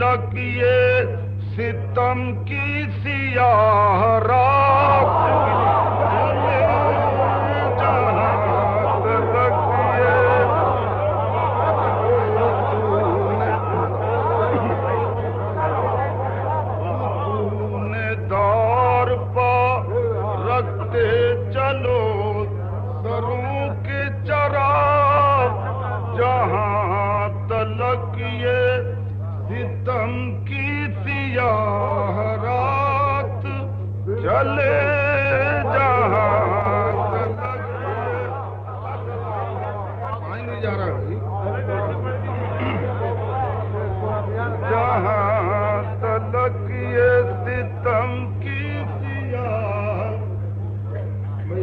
तलक ये सितम की सियाह रात चलो सरों के चरा जहां तलक ये सितम की सियाह रात चले जहां तलक नहीं जा रहा जहां तलक ये सितम की सियाह।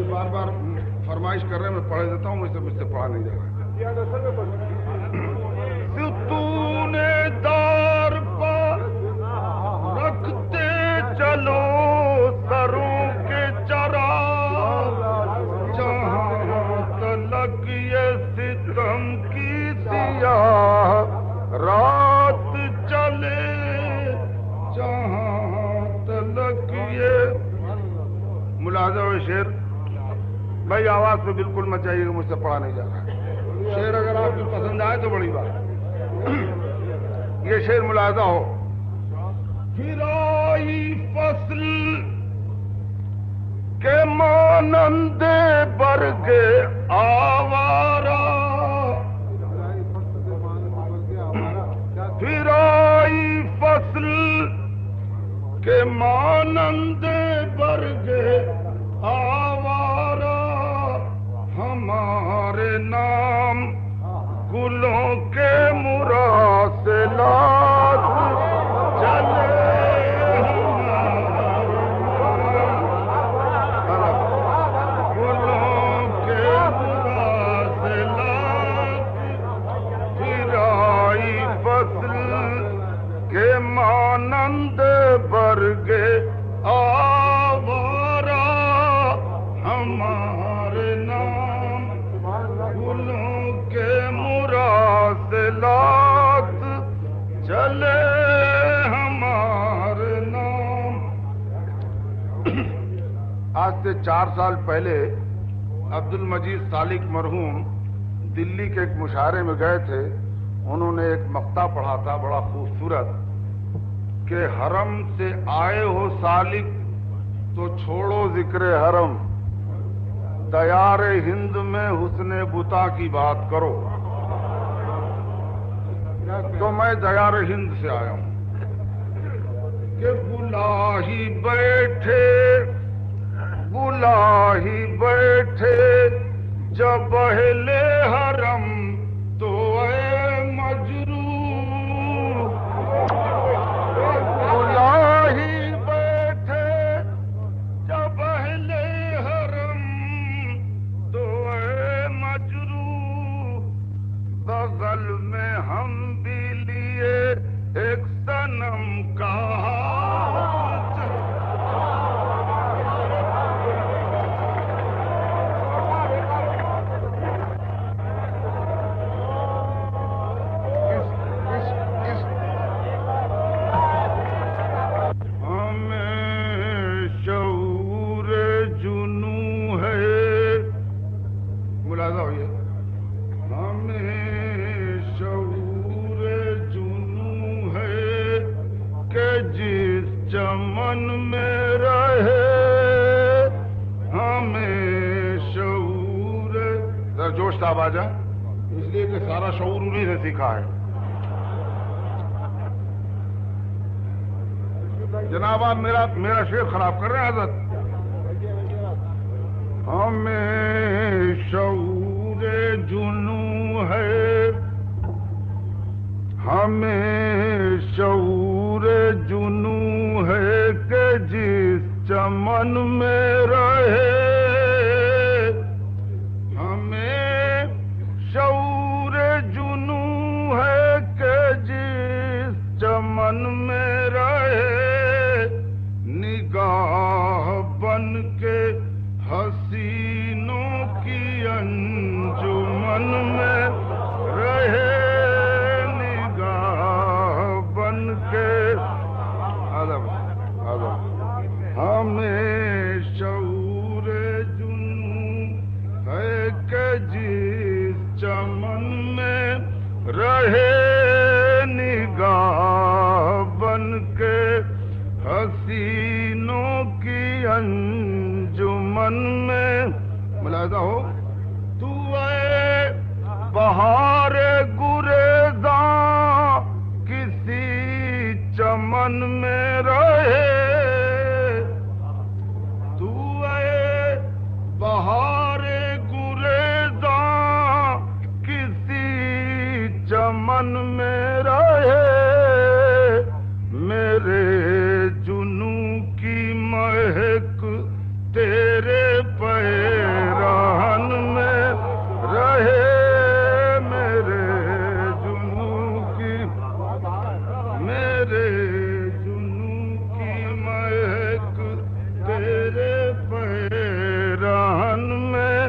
बार बार फरमाइश कर रहे हैं, मैं पढ़ देता हूँ, मुझसे पढ़ा नहीं जा रहा। तूने दार पर रखते चलो सरों के चरा जहां तलक ये सितम की सियाह रात चले जहां तलक ये। मुलाजा व शेर भाई आवाज पे बिल्कुल मत जाइएगा, मुझसे पढ़ा नहीं जा रहा है। शेर अगर आपको पसंद आए तो बड़ी बात। ये शेर मुलाजा हो। फिर आई फसल के मानंदे बरगे आवारा, फिर आई फसल के मानंदे बरगे आवारा हमारे नाम गुलों के मुरासिलात चले गुलों के मुरासिलात फिर आई फसल के मानंद बरगे आवारा हमारे नाम गुलों के मुरासिलात चले हमारे नाम। आज से 4 साल पहले अब्दुल मजीद सालिक मरहूम दिल्ली के एक मुशायरे में गए थे। उन्होंने एक मक्ता पढ़ा था बड़ा खूबसूरत कि हरम से आए हो सालिक तो छोड़ो जिक्र हरम, दयार हिंद में हुस्ने बुता की बात करो। तो मैं दयार हिंद से आया हूं कि बुला ही बैठे जब अहले हरम तो ऐ मजरू, बुला ही बैठे जब अहले हरम तो ऐ मजरू, बगल में हम भी लिए एक सनम का चमन में रहे हमें शऊर। जरा जोश साहब आ जा, इसलिए कि सारा शऊर उन्हीं से सीखा है। जनाब आप मेरा शेर खराब कर रहे हैं हज़रत। हमें शऊर जुनू है, हमें शऊर जुनू है कि जिस चमन में रहे, हमें शऊर जुनू है कि जिस चमन में रहे, निगाह बन के हसीनों की अंजुमन में रहे, निगाह बन के ملاحظہ ہو، تو اے بہار گریزاں کسی چمن میں رہے، تو اے بہار گریزاں کسی چمن میں رہے، میرے جنوں کی مہک تیرے پیرہن میں رہے، میرے جنوں کی مہک تیرے پیرہن میں۔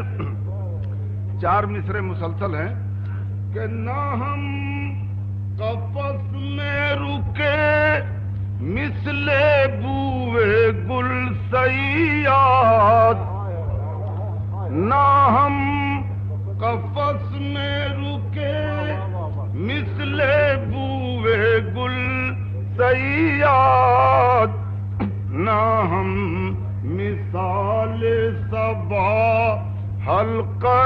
4 مصرے مسلسل ہیں کہ نہ ہم قفس میں رکے مثل بوئے گل صیاد، نہ ہم قفس میں رکے مثل بوئے گل صیاد، نہ ہم مثال صبا حلقہ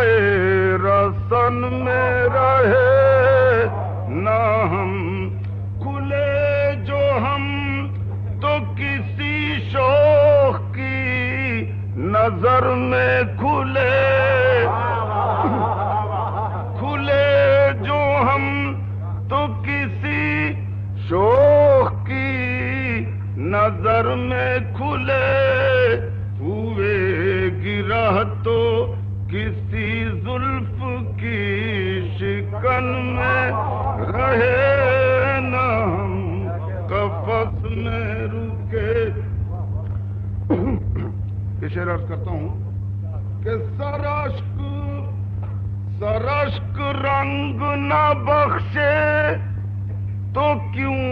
رسن میں رہے، نہ ہم کھلے جو ہم تو کسی شوخ کی نظر میں کھلے، کھلے جو ہم تو کسی شوخ کی نظر میں کھلے، ہوئے گرہ تو کسی زلف کی شکن میں رہے، نہ ہم قفس میں رکے۔ یہ شعر عرض کرتا ہوں کہ سرشک رنگ نہ بخشے تو کیوں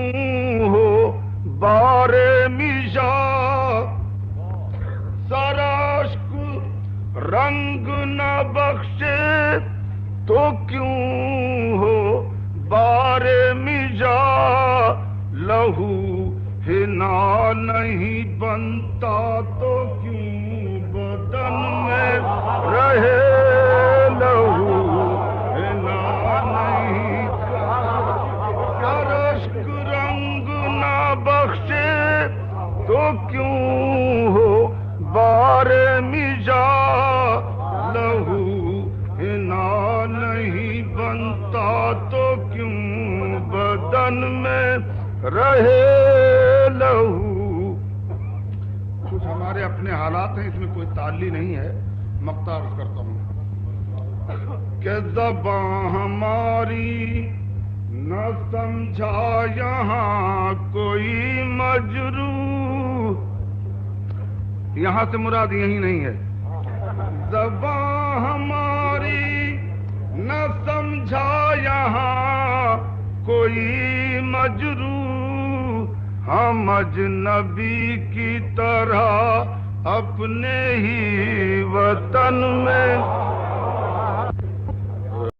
ہو بار میشا، سرشک رنگ نہ بخشے تو کیوں ہو بار میجا، لہو ہنا نہیں بنتا تو کیوں بدن میں رہے، لہو ہنا نہیں، سرشک رنگ نہ بخشے تو کیوں ہو بار میجا، لہو ہنا نہیں بنتا تو کیوں بدن میں رہے لہو۔ کچھ ہمارے اپنے حالات ہیں، اس میں کوئی تعلی نہیں ہے، مقطع عرض کرتا ہوں کہ زباں ہماری نہ سمجھا یہاں کوئی مجروح، یہاں سے مراد یہی نہیں ہے، زباں ہماری نہ سمجھا یہاں کوئی مجروح، ہم اجنبی کی طرح اپنے ہی وطن میں